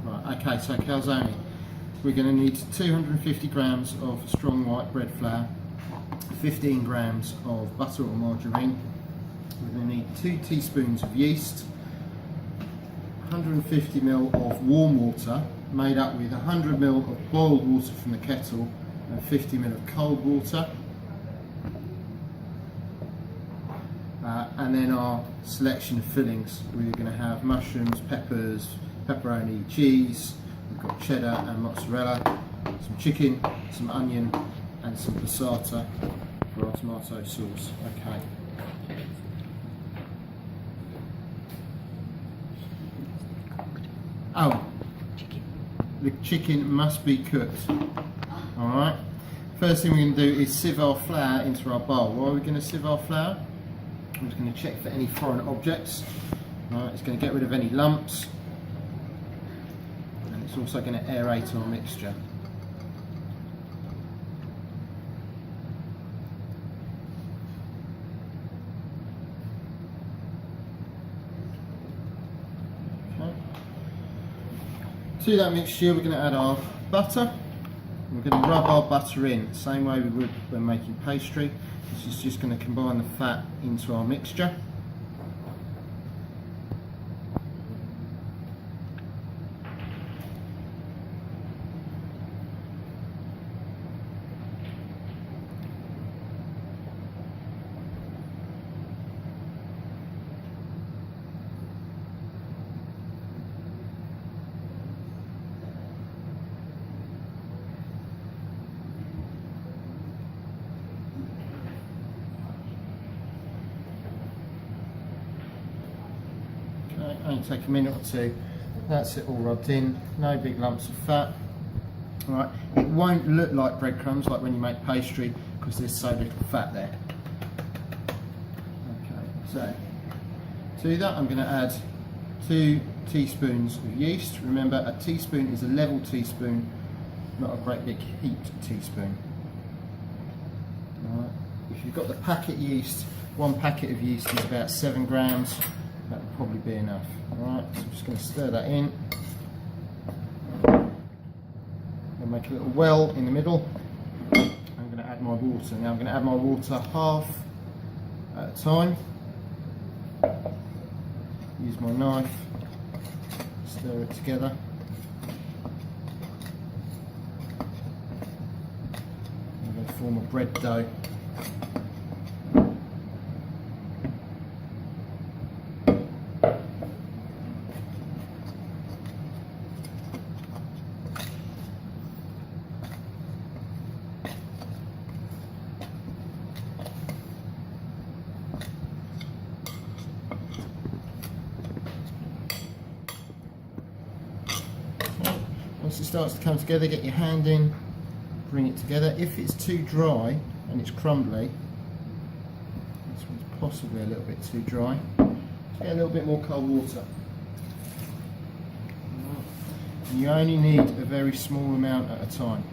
Right, okay, so calzone. We're going to need 250 grams of strong white bread flour, 15 grams of butter or margarine. We're going to need 2 teaspoons of yeast, 150 ml of warm water made up with 100 ml of boiled water from the kettle and 50 ml of cold water. And then our selection of fillings. We're going to have mushrooms, peppers, pepperoni, cheese, we've got cheddar and mozzarella, some chicken, some onion and some passata for our tomato sauce. Okay. Oh, the chicken must be cooked. Alright. First thing we're going to do is sieve our flour into our bowl. Why are we going to sieve our flour? I'm just going to check for any foreign objects. Right, it's going to get rid of any lumps, and it's also going to aerate our mixture. Okay. To that mixture we're going to add our butter. We're going to rub our butter in, the same way we would when making pastry. This is just going to combine the fat into our mixture. Only take a minute or two. That's it all rubbed in, no big lumps of fat. Right, it won't look like breadcrumbs like when you make pastry because there's so little fat there. Okay, so to that I'm going to add 2 teaspoons of yeast. Remember, a teaspoon is a level teaspoon, not a great big heaped teaspoon. Right. If you've got the packet yeast, 1 packet of yeast is about 7 grams. That would probably be enough. Alright, so I'm just going to stir that in. And make a little well in the middle. I'm going to add my water. Now I'm going to add my water half at a time. Use my knife, stir it together. I'm going to form a bread dough. Once it starts to come together, get your hand in, bring it together. If it's too dry and it's crumbly, this one's possibly a little bit too dry, just get a little bit more cold water. And you only need a very small amount at a time.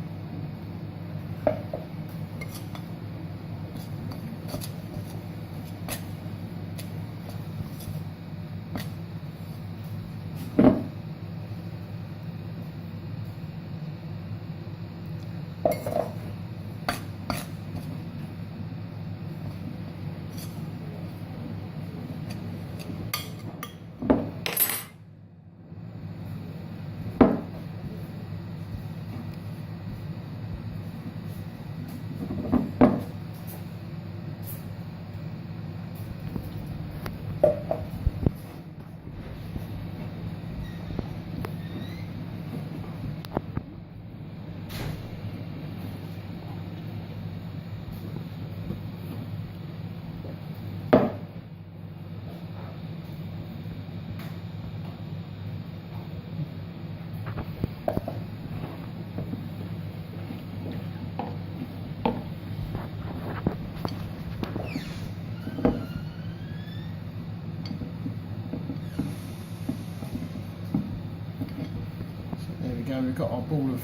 Go, we've got our ball of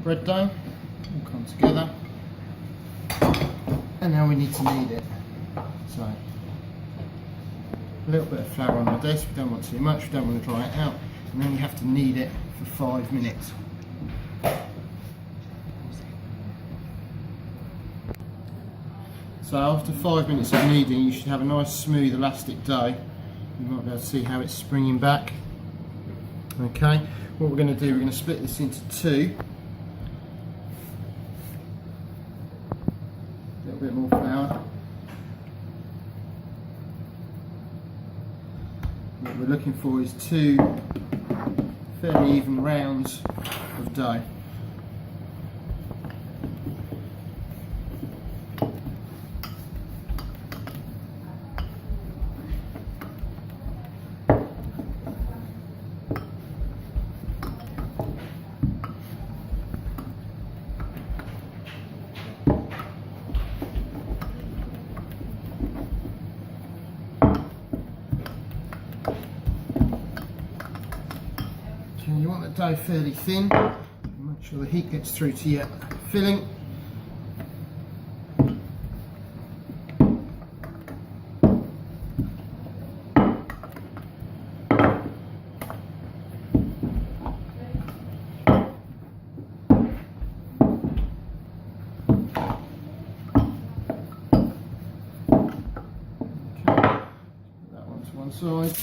bread dough all come together, and now we need to knead it. So a little bit of flour on our desk, we don't want too much, we don't want to dry it out. and then you have to knead it for 5 minutes. So after 5 minutes of kneading, you should have a nice smooth elastic dough. You might be able to see how it's springing back. Okay, what we're going to do, we're going to split this into two. A little bit more flour. What we're looking for is 2 fairly even rounds of dough. You want the dough fairly thin. Make sure the heat gets through to your filling. That one to one side.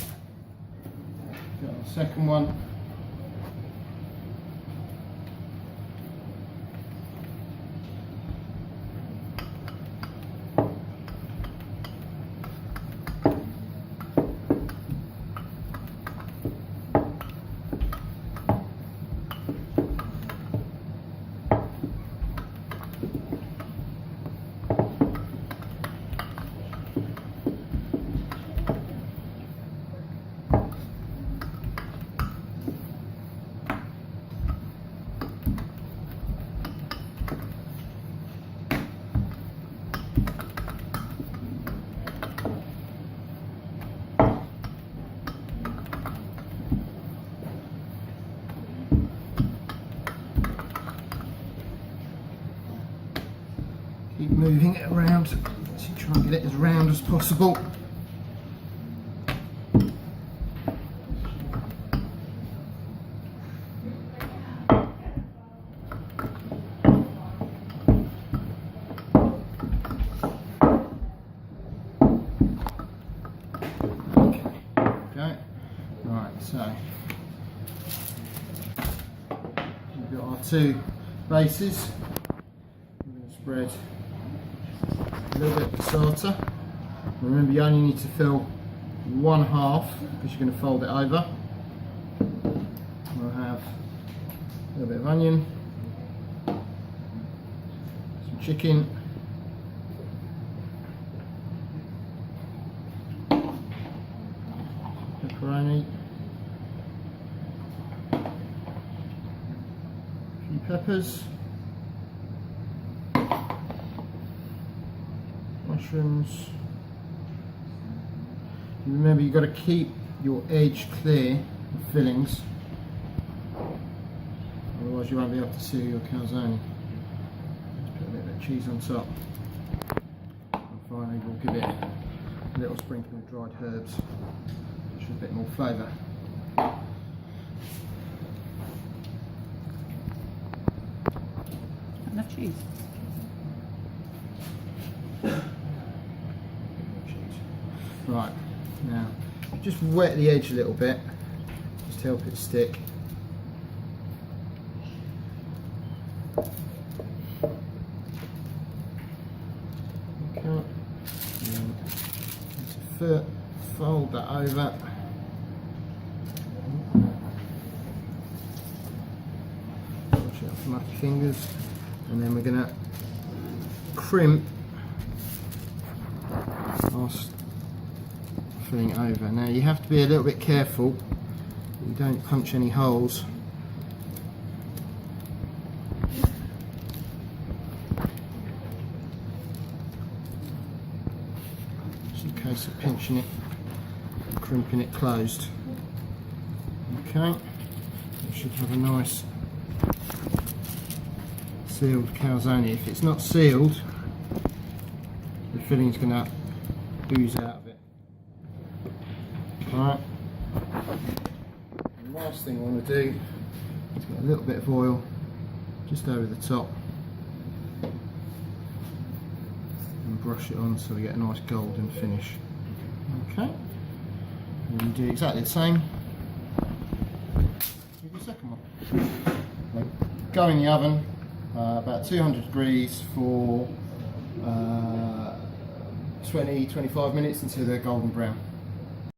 Got the second one. Keep moving it around, so try and get it as round as possible. Okay, right, so we've got our 2 bases. We're going to spread a little bit of starter. Remember, you only need to fill 1/2 because you're going to fold it over. We'll have a little bit of onion, some chicken, pepperoni, a few peppers, mushrooms. Remember, you've got to keep your edge clear of fillings, otherwise you won't be able to seal your calzone. Just put a bit of cheese on top, and finally we'll give it a little sprinkle of dried herbs, which is a bit more flavour. Enough cheese. Right, now just wet the edge a little bit, just to help it stick. Okay, and to fold that over. Watch out for lucky fingers, and then we're going to crimp our filling over. Now you have to be a little bit careful that you don't punch any holes. Just in case of pinching it and crimping it closed. Okay, you should have a nice sealed calzone. If it's not sealed, the filling's going to ooze out of it. Alright, The last thing I want to do is get a little bit of oil just over the top and brush it on so we get a nice golden finish. Okay, and you do exactly the same with your second one. Now, go in the oven about 200 degrees for 20-25 minutes until they're golden brown.